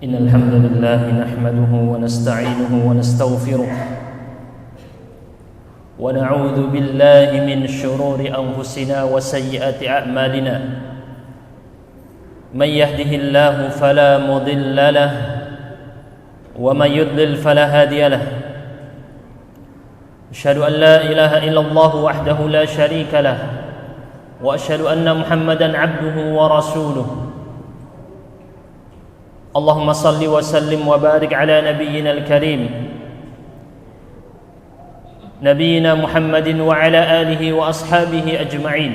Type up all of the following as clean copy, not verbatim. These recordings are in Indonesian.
إن الحمد لله نحمده ونستعينه ونستغفره ونعوذ بالله من شرور أنفسنا وسيئات أعمالنا من يهده الله فلا مضل له ومن يضلل فلا هادي له أشهد أن لا إله إلا الله وحده لا شريك له وأشهد أن محمدا عبده ورسوله اللهم صل وسلم وبارك على نبينا الكريم نبينا محمد وعلى آله وأصحابه أجمعين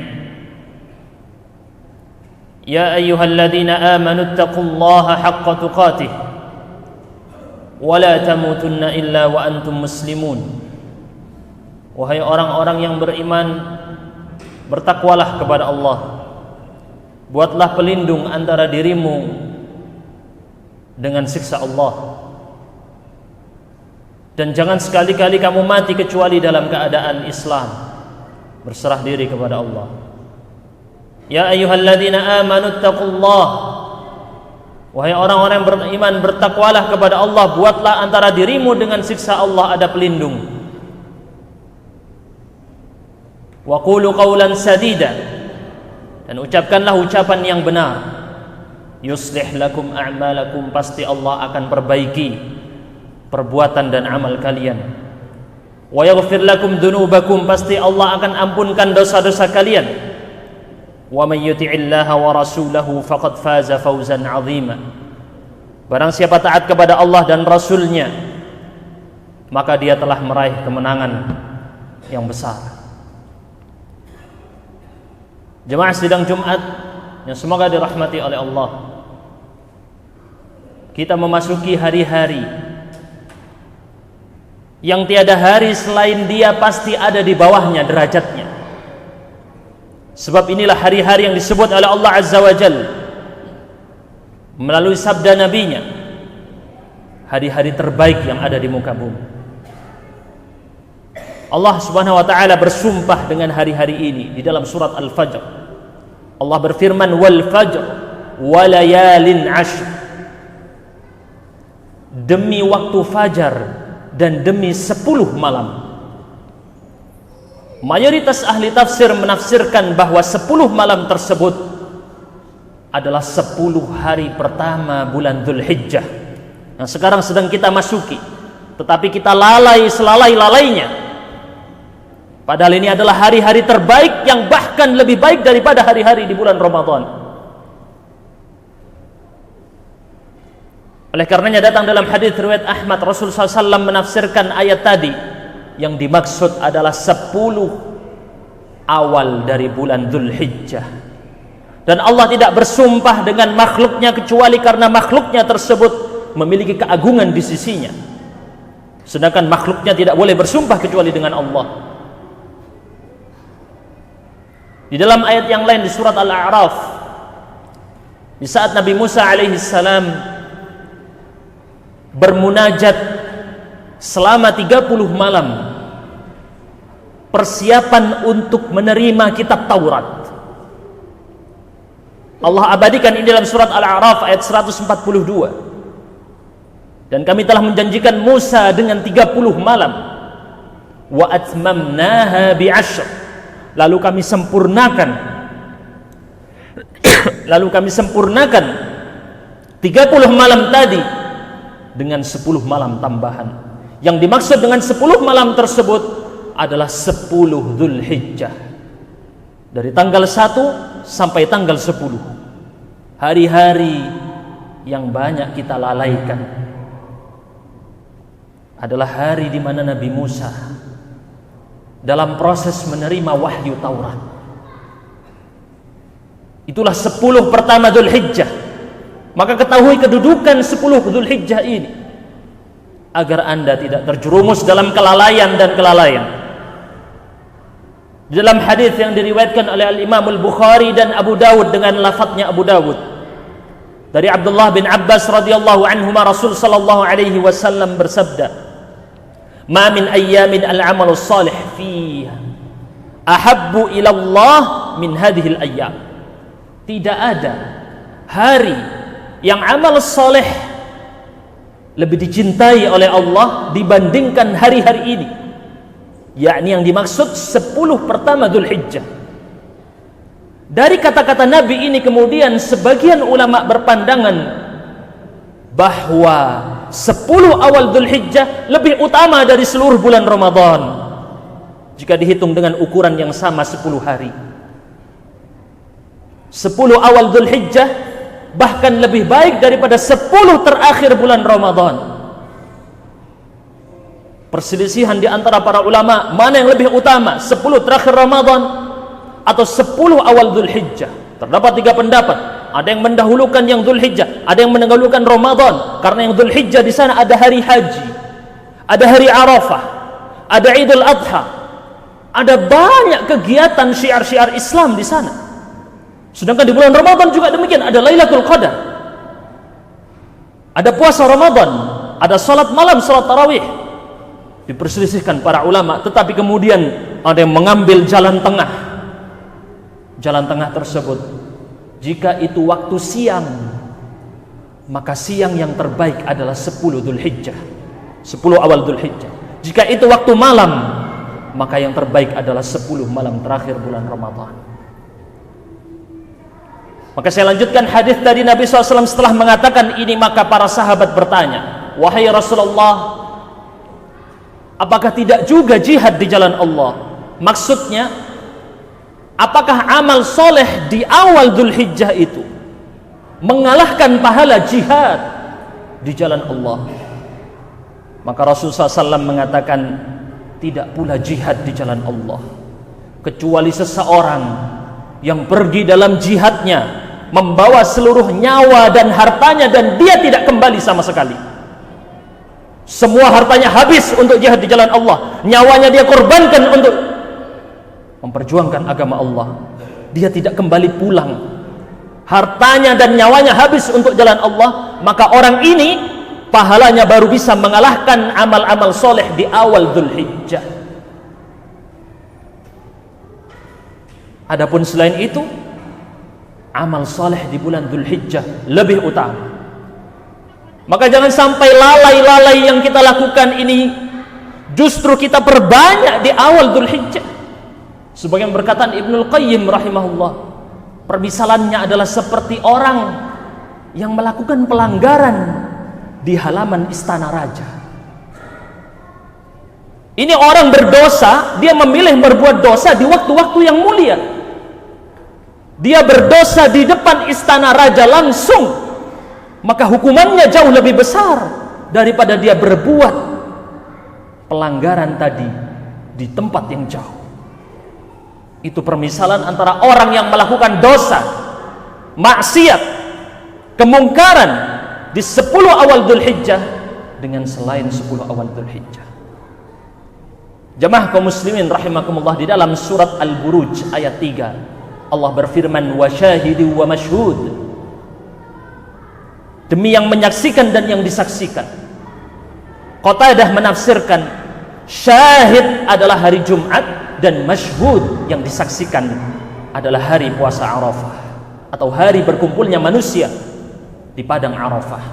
يا أيها الذين آمنوا اتقوا الله حق تقاته ولا تموتن إلا وأنتم مسلمون. Wahai orang-orang yang beriman, bertakwalah kepada Allah, buatlah pelindung antara dirimu dengan siksa Allah, dan jangan sekali-kali kamu mati kecuali dalam keadaan Islam, berserah diri kepada Allah. Ya ayyuhalladzina amanu taqullah, wahai orang-orang yang beriman, bertakwalah kepada Allah, buatlah antara dirimu dengan siksa Allah ada pelindung. Wa qulu qawlan sadida, dan ucapkanlah ucapan yang benar. Yuslih lakum a'malakum, pasti Allah akan perbaiki perbuatan dan amal kalian. Wa yaghfir lakum dzunubakum, pasti Allah akan ampunkan dosa-dosa kalian. Wa may yuti'illaha wa rasulahu faqad faza fawzan 'azima. Barang siapa taat kepada Allah dan Rasulnya, maka dia telah meraih kemenangan yang besar. Jemaah sidang Jumat yang semoga dirahmati oleh Allah, kita memasuki hari-hari yang tiada hari selain dia pasti ada di bawahnya derajatnya. Sebab inilah hari-hari yang disebut oleh Allah Azza wa Jalla melalui sabda nabinya, hari-hari terbaik yang ada di muka bumi. Allah Subhanahu wa taala bersumpah dengan hari-hari ini di dalam surat Al-Fajr. Allah berfirman, wal fajr wa layalin ashr, demi waktu fajar dan demi 10 malam. Mayoritas ahli tafsir menafsirkan bahwa 10 malam tersebut adalah 10 hari pertama bulan Dzulhijjah yang sekarang sedang kita masuki, tetapi kita lalai selalai-lalainya. Padahal ini adalah hari-hari terbaik yang bahkan lebih baik daripada hari-hari di bulan Ramadan. Oleh karenanya datang dalam hadis riwayat Ahmad, Rasulullah SAW menafsirkan ayat tadi yang dimaksud adalah 10 awal dari bulan Dzulhijjah. Dan Allah tidak bersumpah dengan makhluknya kecuali karena makhluknya tersebut memiliki keagungan di sisinya. Sedangkan makhluknya tidak boleh bersumpah kecuali dengan Allah. Di dalam ayat yang lain di surat Al-A'raf, di saat Nabi Musa alaihi salam bermunajat selama 30 malam, persiapan untuk menerima kitab Taurat, Allah abadikan ini dalam surat Al-A'raf ayat 142. Dan kami telah menjanjikan Musa dengan 30 malam. Wa atmamnaha bi'ashr, lalu kami sempurnakan 30 malam tadi dengan 10 malam tambahan. Yang dimaksud dengan 10 malam tersebut adalah 10 Dzulhijjah, dari tanggal 1 sampai tanggal 10. Hari-hari yang banyak kita lalaikan adalah hari di mana Nabi Musa dalam proses menerima wahyu Taurat. Itulah 10 pertama Dzulhijjah. Maka ketahui kedudukan 10 Dzulhijjah ini agar Anda tidak terjerumus dalam kelalaian dan kelalaian. Di dalam hadis yang diriwayatkan oleh Al-Imam Al-Bukhari dan Abu Dawud dengan lafadznya Abu Dawud, dari Abdullah bin Abbas radhiyallahu anhuma, Rasul sallallahu alaihi wasallam bersabda, "Ma min ayyamin al-'amalu shalih fiha ahabbu ila Allah min hadhihi al-ayyam." Tidak ada hari yang amal soleh lebih dicintai oleh Allah dibandingkan hari-hari ini, yakni yang dimaksud 10 pertama Dzulhijjah. Dari kata-kata Nabi ini kemudian sebagian ulama berpandangan bahwa 10 awal Dzulhijjah lebih utama dari seluruh bulan Ramadan jika dihitung dengan ukuran yang sama 10 hari. 10 awal Dzulhijjah bahkan lebih baik daripada 10 terakhir bulan Ramadan. Perselisihan di antara para ulama, mana yang lebih utama, 10 terakhir Ramadan atau 10 awal Dzulhijjah? Terdapat 3 pendapat. Ada yang mendahulukan yang Dzulhijjah, ada yang mendahulukan Ramadan karena yang Dzulhijjah di sana ada hari haji, ada hari Arafah, ada Idul Adha, ada banyak kegiatan syiar-syiar Islam di sana. Sedangkan di bulan Ramadan juga demikian, ada Lailatul Qadar, ada puasa Ramadan, ada salat malam, salat tarawih. Diperselisihkan para ulama, tetapi kemudian ada yang mengambil jalan tengah. Jalan tengah tersebut, jika itu waktu siang, maka siang yang terbaik adalah 10 Dzulhijjah, 10 awal Dzulhijjah. Jika itu waktu malam, maka yang terbaik adalah 10 malam terakhir bulan Ramadan. Maka saya lanjutkan hadis dari Nabi SAW. Setelah mengatakan ini, maka para sahabat bertanya, wahai Rasulullah, apakah tidak juga jihad di jalan Allah? Maksudnya, apakah amal soleh di awal Dzulhijjah itu mengalahkan pahala jihad di jalan Allah? Maka Rasulullah SAW mengatakan, tidak pula jihad di jalan Allah, kecuali seseorang yang pergi dalam jihadnya membawa seluruh nyawa dan hartanya dan dia tidak kembali sama sekali. Semua hartanya habis untuk jihad di jalan Allah, nyawanya dia korbankan untuk memperjuangkan agama Allah. Dia tidak kembali pulang, hartanya dan nyawanya habis untuk jalan Allah, maka orang ini pahalanya baru bisa mengalahkan amal-amal soleh di awal Dzulhijjah. Adapun selain itu, amal soleh di bulan Dzulhijjah lebih utama. Maka jangan sampai lalai-lalai yang kita lakukan ini justru kita perbanyak di awal Dzulhijjah. Sebagian berkata Ibnul Qayyim rahimahullah, permisalannya adalah seperti orang yang melakukan pelanggaran di halaman istana raja. Ini orang berdosa, dia memilih berbuat dosa di waktu-waktu yang mulia. Dia berdosa di depan istana raja langsung, maka hukumannya jauh lebih besar daripada dia berbuat pelanggaran tadi di tempat yang jauh. Itu permisalan antara orang yang melakukan dosa, maksiat, kemungkaran di 10 awal Dzulhijjah dengan selain 10 awal Dzulhijjah. Jamaah kaum muslimin rahimakumullah, di dalam surat Al-Buruj ayat 3 Allah berfirman, wa syahidi wa masyhud, demi yang menyaksikan dan yang disaksikan. Qatadah menafsirkan syahid adalah hari Jumat dan masyhud yang disaksikan adalah hari puasa Arafah atau hari berkumpulnya manusia di padang Arafah.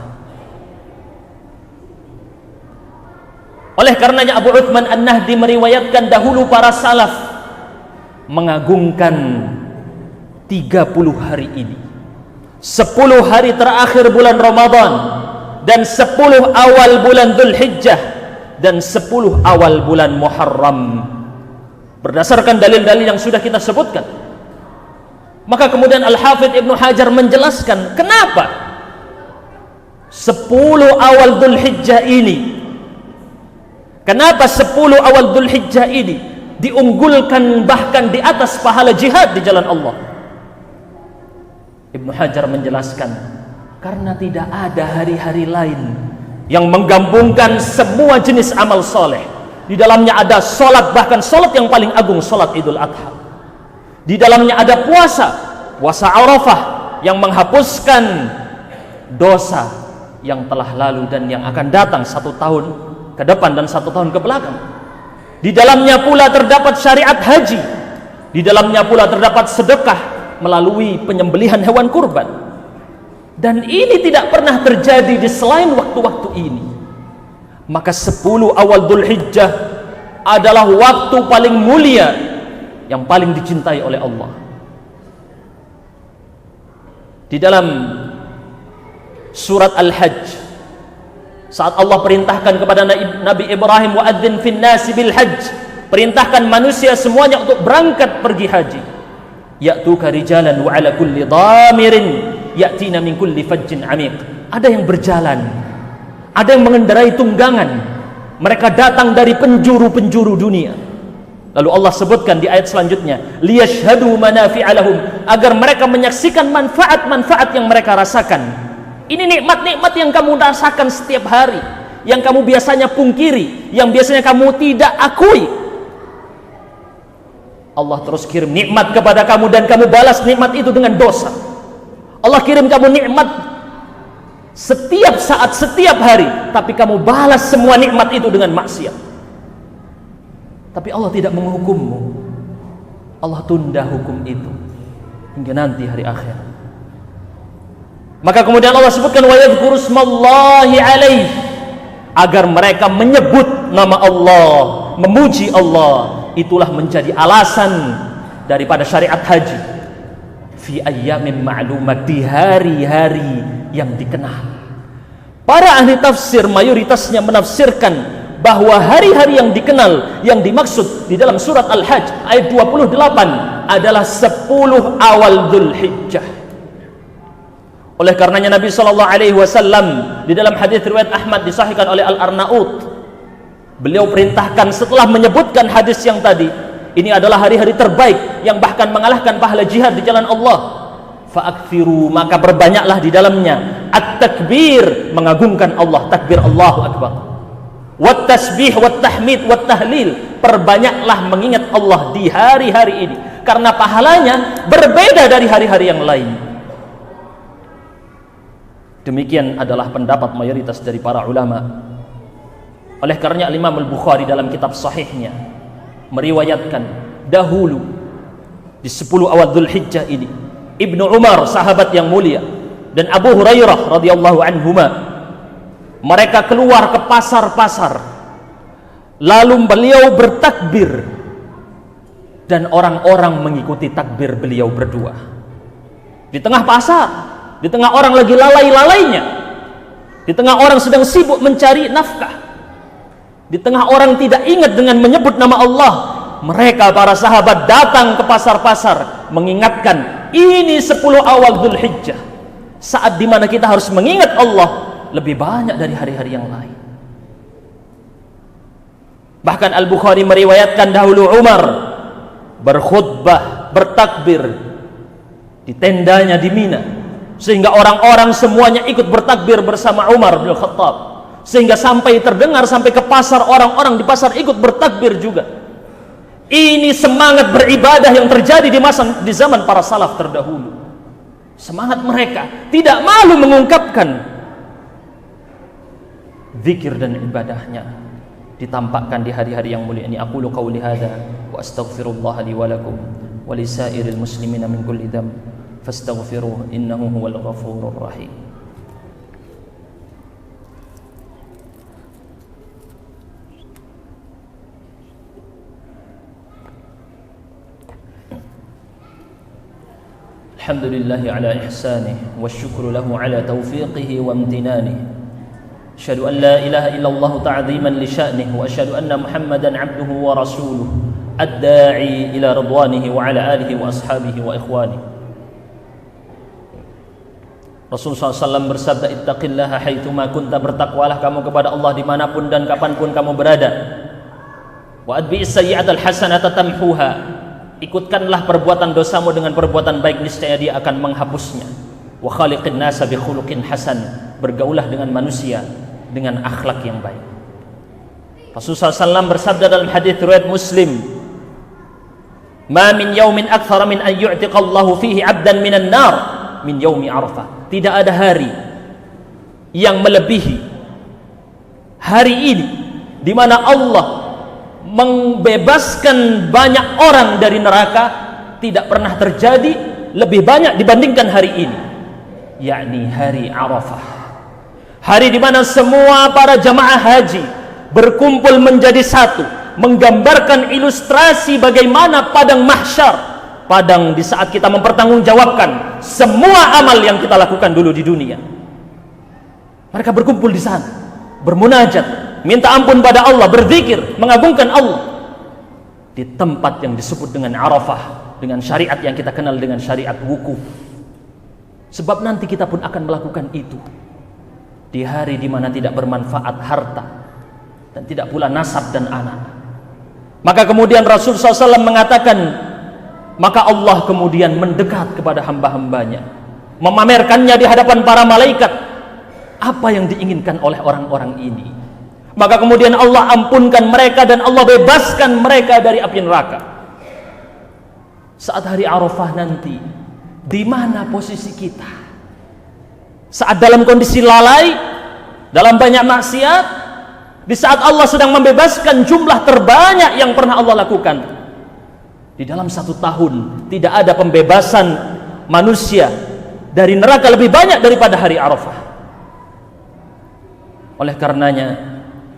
Oleh karenanya Abu Uthman An-Nahdi meriwayatkan dahulu para salaf mengagungkan 30 hari ini, 10 hari terakhir bulan Ramadan dan 10 awal bulan Dzulhijjah dan 10 awal bulan Muharram, berdasarkan dalil-dalil yang sudah kita sebutkan. Maka kemudian Al-Hafidh Ibnu Hajar menjelaskan kenapa 10 awal Dzulhijjah ini, kenapa 10 awal Dzulhijjah ini diunggulkan bahkan di atas pahala jihad di jalan Allah. Ibnu Hajar menjelaskan, karena tidak ada hari-hari lain yang menggabungkan semua jenis amal soleh. Di dalamnya ada solat, bahkan solat yang paling agung, solat Idul Adha. Di dalamnya ada puasa, puasa Arafah yang menghapuskan dosa yang telah lalu dan yang akan datang 1 tahun ke depan dan 1 tahun ke belakang. Di dalamnya pula terdapat syariat haji. Di dalamnya pula terdapat sedekah melalui penyembelihan hewan kurban. Dan ini tidak pernah terjadi di selain waktu-waktu ini. Maka 10 awal Dzulhijjah adalah waktu paling mulia yang paling dicintai oleh Allah. Di dalam surat Al-Hajj, saat Allah perintahkan kepada Nabi Ibrahim, wa'adzin fin nasi bil hajj, perintahkan manusia semuanya untuk berangkat pergi haji. Ya'tuka rijalan wa ala kulli dhamirin ya'tina min kulli fajjin amiq. Ada yang berjalan, ada yang mengendarai tunggangan, mereka datang dari penjuru-penjuru dunia. Lalu Allah sebutkan di ayat selanjutnya, liyashhadu manafi'a lahum, agar mereka menyaksikan manfaat-manfaat yang mereka rasakan. Ini nikmat-nikmat yang kamu rasakan setiap hari, yang kamu biasanya pungkiri, yang biasanya kamu tidak akui. Allah terus kirim nikmat kepada kamu dan kamu balas nikmat itu dengan dosa. Allah kirim kamu nikmat setiap saat, setiap hari, tapi kamu balas semua nikmat itu dengan maksiat. Tapi Allah tidak menghukummu. Allah tunda hukum itu hingga nanti hari akhir. Maka kemudian Allah sebutkan wa yadhkuru smallahi alaihi, agar mereka menyebut nama Allah, memuji Allah. Itulah menjadi alasan daripada syariat haji. Fi ayyamin ma'lumat, di hari-hari yang dikenal. Para ahli tafsir mayoritasnya menafsirkan bahwa hari-hari yang dikenal yang dimaksud di dalam surat Al-Hajj ayat 28 adalah 10 awal Dzulhijjah. Oleh karenanya Nabi SAW di dalam hadis riwayat Ahmad disahihkan oleh Al-Arnaut, beliau perintahkan setelah menyebutkan hadis yang tadi, ini adalah hari-hari terbaik yang bahkan mengalahkan pahala jihad di jalan Allah. Fa'akthiru, maka berbanyaklah di dalamnya at-takbir, mengagungkan Allah, takbir Allahu Akbar. Wat tasbih, wat tahmid, wat tahlil, perbanyaklah mengingat Allah di hari-hari ini, karena pahalanya berbeda dari hari-hari yang lain. Demikian adalah pendapat mayoritas dari para ulama. Oleh karenanya Imam Al-Bukhari dalam kitab sahihnya meriwayatkan dahulu di 10 awal Dzulhijjah ini, Ibnu Umar, sahabat yang mulia, dan Abu Hurairah radhiyallahu anhuma, mereka keluar ke pasar-pasar, lalu beliau bertakbir dan orang-orang mengikuti takbir beliau berdua. Di tengah pasar, di tengah orang lagi lalai-lalainya, di tengah orang sedang sibuk mencari nafkah, di tengah orang tidak ingat dengan menyebut nama Allah, mereka para sahabat datang ke pasar-pasar mengingatkan, ini 10 awal Dzulhijjah, saat dimana kita harus mengingat Allah lebih banyak dari hari-hari yang lain. Bahkan Al-Bukhari meriwayatkan dahulu Umar berkhutbah, bertakbir di tendanya di Mina, sehingga orang-orang semuanya ikut bertakbir bersama Umar bin Khattab, sehingga sampai terdengar sampai ke pasar, orang-orang di pasar ikut bertakbir juga. Ini semangat beribadah yang terjadi di zaman para salaf terdahulu. Semangat mereka tidak malu mengungkapkan zikir dan ibadahnya, ditampakkan di hari-hari yang mulia ini. Aqulu qawli hadza wa astaghfirullah li wa lakum wa li sairil muslimina min kulli dhanb fastaghfiruhu innahu huwal ghafurur rahim. Alhamdulillahi ala ihsanih wa syukru lahu ala taufiqihi wa amtinanih. Asyhadu an la ilaha illallah ta'ziman li sya'nih wa asyhadu anna Muhammadan 'abduhu wa rasuluh ad-da'i ila ridwanihi wa ala alihi wa ashabihi wa ikhwani. Rasulullah SAW bersabda, ittaqillaha haitsuma kunta, bertakwalah kamu kepada Allah dimanapun dan kapanpun kamu berada. Wa adbi'is sayyi'atal hasanata tamhuha, ikutkanlah perbuatan dosamu dengan perbuatan baik, niscaya dia akan menghapusnya. Wa khaliqin nasa bi khuluqin hasan, bergaulah dengan manusia dengan akhlak yang baik. Rasulullah SAW bersabda dalam hadis riwayat Muslim, ma min yaumin akthara min an yu'tiqallahu fihi 'abdan minan nar min yaumi Arafah. Tidak ada hari yang melebihi hari ini di mana Allah membebaskan banyak orang dari neraka, tidak pernah terjadi lebih banyak dibandingkan hari ini, yakni hari Arafah. Hari di mana semua para jamaah haji berkumpul menjadi satu, menggambarkan ilustrasi bagaimana padang mahsyar, padang di saat kita mempertanggungjawabkan semua amal yang kita lakukan dulu di dunia. Mereka berkumpul di sana, bermunajat, minta ampun pada Allah, berzikir, mengagungkan Allah di tempat yang disebut dengan Arafah, dengan syariat yang kita kenal dengan syariat wukuf. Sebab nanti kita pun akan melakukan itu di hari di mana tidak bermanfaat harta dan tidak pula nasab dan anak. Maka kemudian Rasul SAW mengatakan, maka Allah kemudian mendekat kepada hamba-hambanya, memamerkannya di hadapan para malaikat apa yang diinginkan oleh orang-orang ini. Maka kemudian Allah ampunkan mereka dan Allah bebaskan mereka dari api neraka. Saat hari Arafah nanti, di mana posisi kita? Saat dalam kondisi lalai, dalam banyak maksiat, di saat Allah sedang membebaskan jumlah terbanyak yang pernah Allah lakukan. Di dalam 1 tahun tidak ada pembebasan manusia dari neraka lebih banyak daripada hari Arafah. Oleh karenanya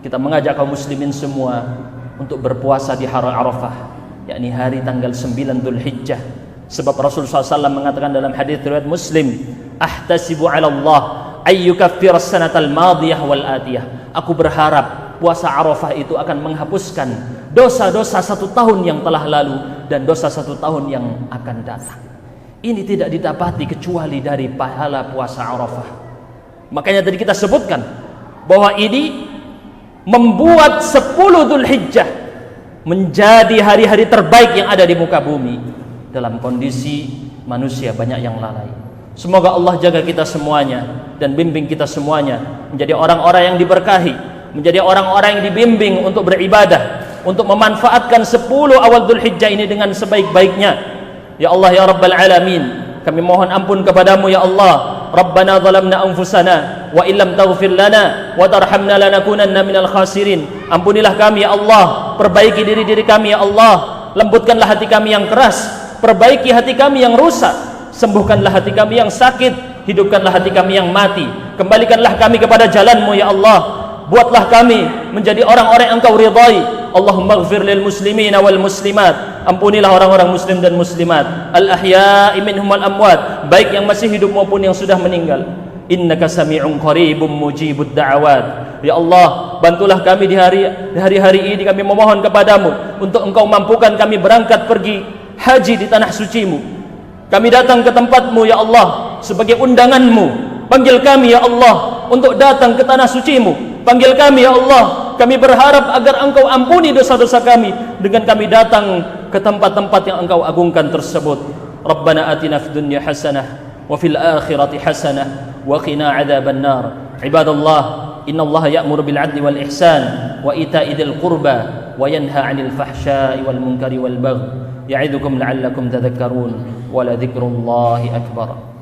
kita mengajak kaum muslimin semua untuk berpuasa di hari Arafah, yakni hari tanggal 9 Dzulhijjah. Sebab Rasulullah SAW mengatakan dalam hadis riwayat Muslim, ahtasibu 'ala Allah ay yukaffira as-sanatal madiyah wal atiyah. Aku berharap puasa Arafah itu akan menghapuskan dosa-dosa 1 tahun yang telah lalu dan dosa 1 tahun yang akan datang. Ini tidak didapati kecuali dari pahala puasa Arafah. Makanya tadi kita sebutkan bahwa ini membuat 10 Dzulhijjah menjadi hari-hari terbaik yang ada di muka bumi dalam kondisi manusia banyak yang lalai. Semoga Allah jaga kita semuanya dan bimbing kita semuanya menjadi orang-orang yang diberkahi, menjadi orang-orang yang dibimbing untuk beribadah, untuk memanfaatkan 10 awal Dzulhijjah ini dengan sebaik-baiknya. Ya Allah ya Rabbal Alamin, kami mohon ampun kepadamu ya Allah. Rabbana zalamna anfusana wa illam taghfir lana wa tarhamna lanakunanna minal khasirin. Ampunilah kami ya Allah, perbaiki diri-diri kami ya Allah, lembutkanlah hati kami yang keras, perbaiki hati kami yang rusak, sembuhkanlah hati kami yang sakit, hidupkanlah hati kami yang mati, kembalikanlah kami kepada jalan-Mu ya Allah. Buatlah kami menjadi orang-orang yang Engkau ridai. Allahumma ighfir lil muslimina wal muslimat. Ampunilah orang-orang muslim dan muslimat, al ahya'i minhum wal amwat, baik yang masih hidup maupun yang sudah meninggal. Innaka sami'un qaribun mujibud da'awat. Ya Allah, bantulah kami di hari-hari ini. Kami memohon kepadamu untuk Engkau mampukan kami berangkat pergi haji di tanah suci-Mu. Kami datang ke tempat-Mu ya Allah sebagai undangan-Mu. Panggil kami ya Allah untuk datang ke tanah suci-Mu. Panggil kami ya Allah. Kami berharap agar Engkau ampuni dosa-dosa kami dengan kami datang ke tempat-tempat yang Engkau agungkan tersebut. Rabbana atina fid dunya hasanah wa fil akhirati hasanah wa qina adzaban nar. Ibadallah, innallaha ya'muru bil 'adli wal ihsan wa ita'i dzil qurba wa yanha 'anil fahsya'i wal munkari wal baghi. Ya'idukum la'allakum tadhakkarun wa la dzikrullahi akbar.